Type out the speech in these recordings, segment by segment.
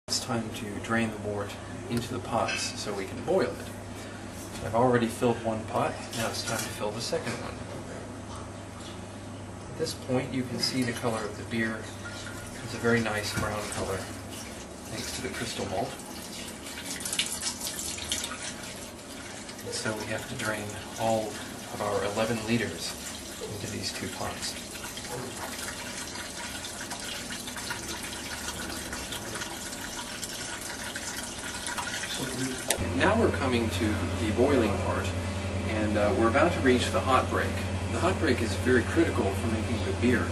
It's time to drain the wort into the pots so we can boil it. I've already filled one pot, now it's time to fill the second one. At this point you can see the color of the beer. It's a very nice brown color thanks to the crystal malt. And so we have to drain all of our 11 liters into these two pots. Now we're coming to the boiling part, and we're about to reach the hot break. The hot break is very critical for making good beer,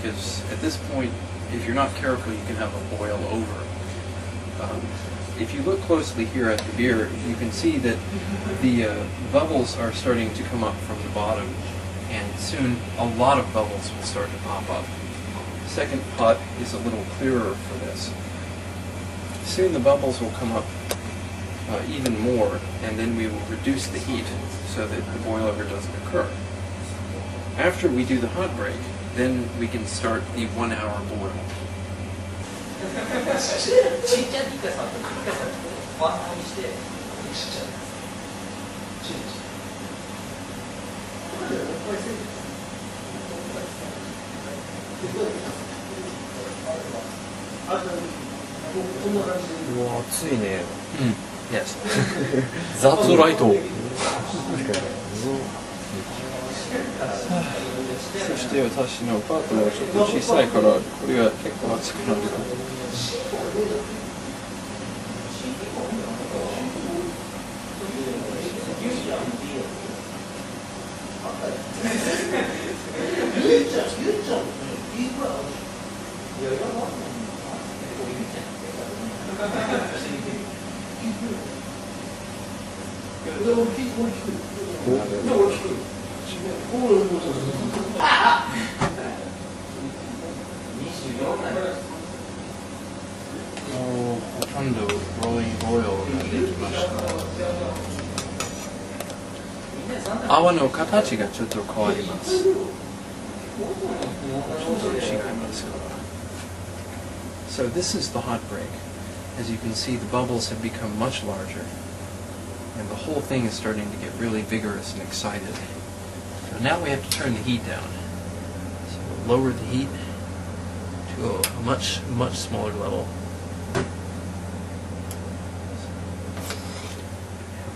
because at this point, if you're not careful, you can have a boil over. If you look closely here at the beer, you can see that the bubbles are starting to come up from the bottom, and soon a lot of bubbles will start to pop up. The second pot is a little clearer for this. Soon the bubbles will come up even more, and then we will reduce the heat so that the boilover doesn't occur. After we do the hot break, then we can start the 1 hour boil. Yes. That's right. そして私のパートナーはちょっと小さいからこれが結構熱くなる。ほとんどローリングボイルができました。泡の形がちょっと変わります。ちょっと違いますから。So this is the hot break. As you can see, the bubbles have become much larger, and the whole thing is starting to get really vigorous and excited. So now we have to turn the heat down. So we'll lower the heat to a much smaller level. And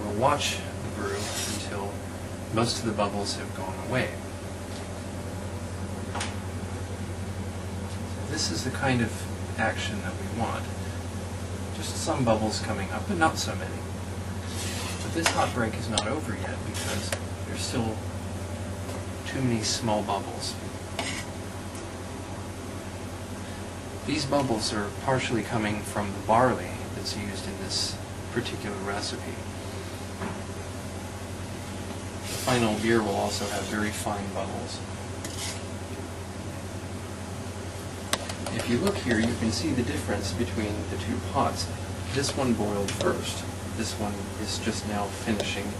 we'll watch the brew until most of the bubbles have gone away. So this is the kind of action that we want. Just some bubbles coming up, but not so many. But this hot break is not over yet because there's still too many small bubbles. These bubbles are partially coming from the barley that's used in this particular recipe. The final beer will also have very fine bubbles. If you look here, you can see the difference between the two pots. This one boiled first. This one is just now finishing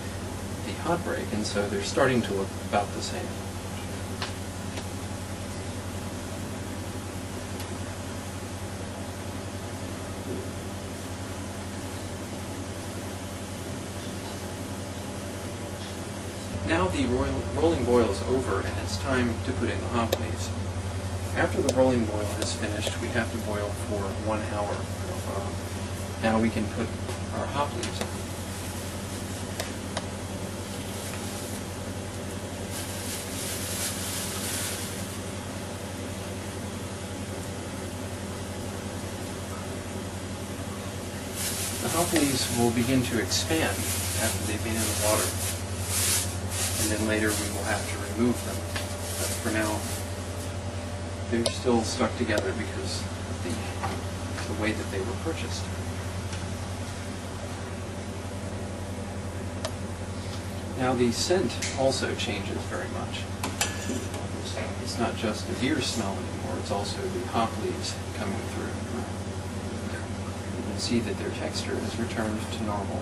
the hot break, and so they're starting to look about the same. Now the rolling boil is over, and it's time to put in the hop leaves. After the rolling boil is finished, we have to boil for 1 hour. Now we can put our hop leaves in. The hop leaves will begin to expand after they've been in the water, and then later we will have to remove them. But for now, they're still stuck together because of the way that they were purchased. Now the scent also changes very much. It's not just the beer smell anymore, it's also the hop leaves coming through. You can see that their texture has returned to normal.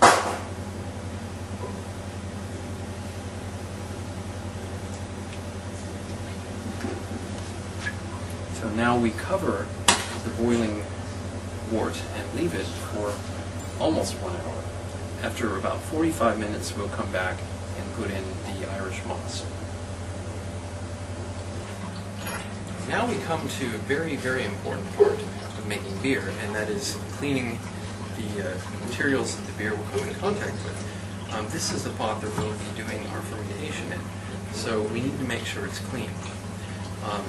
So now we cover the boiling wort and leave it for almost 1 hour. After about 45 minutes, we'll come back and put in the Irish moss. Now we come to a very, very important part of making beer, and that is cleaning the materials that the beer will come in contact with. This is the pot that we'll be doing our fermentation in, so we need to make sure it's clean.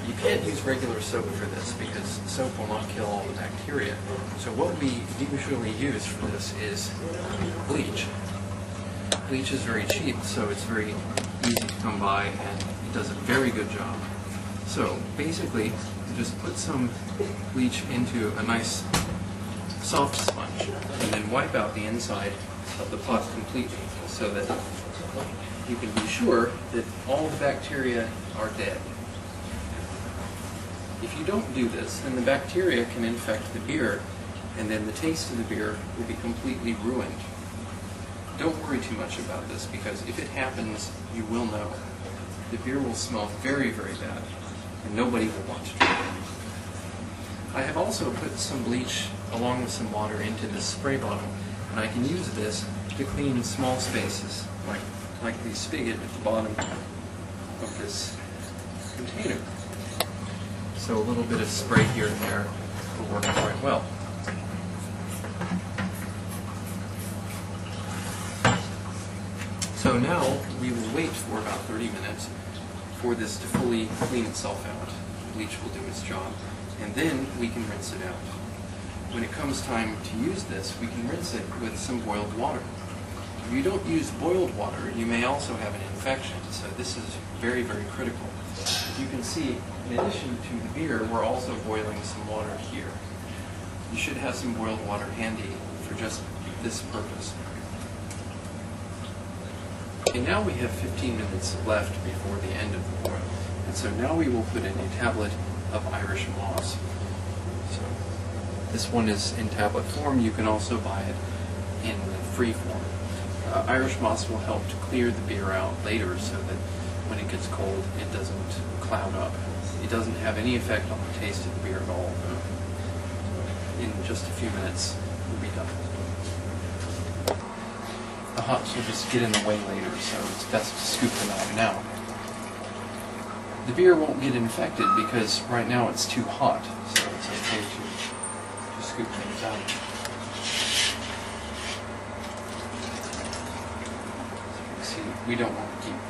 You can't use regular soap for this because soap will not kill all the bacteria. So what we usually use for this is bleach. Bleach is very cheap, so it's very easy to come by, and it does a very good job. So basically, just put some bleach into a nice soft sponge and then wipe out the inside of the pot completely so that you can be sure that all the bacteria are dead. If you don't do this, then the bacteria can infect the beer, and then the taste of the beer will be completely ruined. Don't worry too much about this, because if it happens, you will know. The beer will smell very, very bad, and nobody will want to drink it. I have also put some bleach along with some water into this spray bottle, and I can use this to clean small spaces, like the spigot at the bottom of this container. So a little bit of spray here and there will work quite well. So now we will wait for about 30 minutes for this to fully clean itself out. Bleach will do its job, and then we can rinse it out. When it comes time to use this, we can rinse it with some boiled water. If you don't use boiled water, you may also have an infection, so this is very, very critical. You can see, in addition to the beer, we're also boiling some water here. You should have some boiled water handy for just this purpose. Okay, now we have 15 minutes left before the end of the boil, and so now we will put in a tablet of Irish moss. So this one is in tablet form. You can also buy it in free form. Irish moss will help to clear the beer out later so that when it gets cold, it doesn't cloud up. It doesn't have any effect on the taste of the beer at all. In just a few minutes, we'll be done. The hops will just get in the way later, so it's best to scoop them out now. The beer won't get infected because right now it's too hot, so it's okay to scoop things out. As you can see, we don't want to keep this.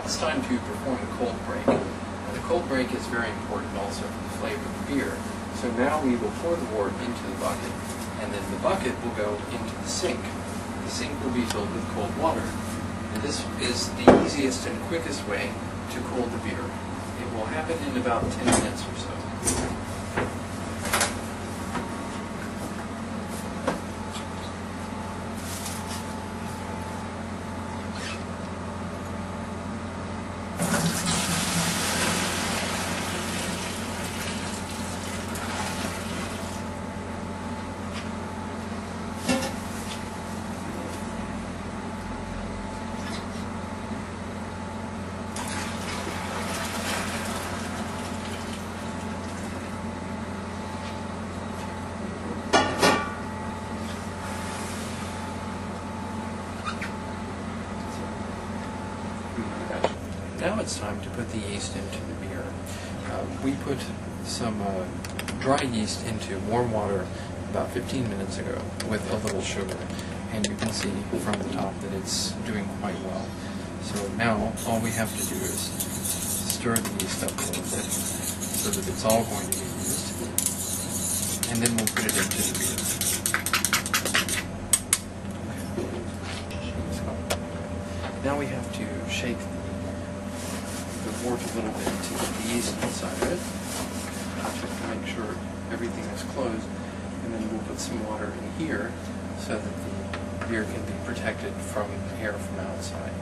It's time to perform the cold break. The cold break is very important also for the flavor of the beer. So now we will pour the wort into the bucket, and then the bucket will go into the sink. The sink will be filled with cold water. And this is the easiest and quickest way to cool the beer. It will happen in about 10 minutes or so. Now it's time to put the yeast into the beer. We put some dry yeast into warm water about 15 minutes ago with a little sugar, and you can see from the top that it's doing quite well. So now all we have to do is stir the yeast up a little bit so that it's all going to be used, and then we'll put it into the beer. Now we have to shake the wort a little bit to get the yeast inside of it. Check to make sure everything is closed, and then we'll put some water in here so that the beer can be protected from air from outside.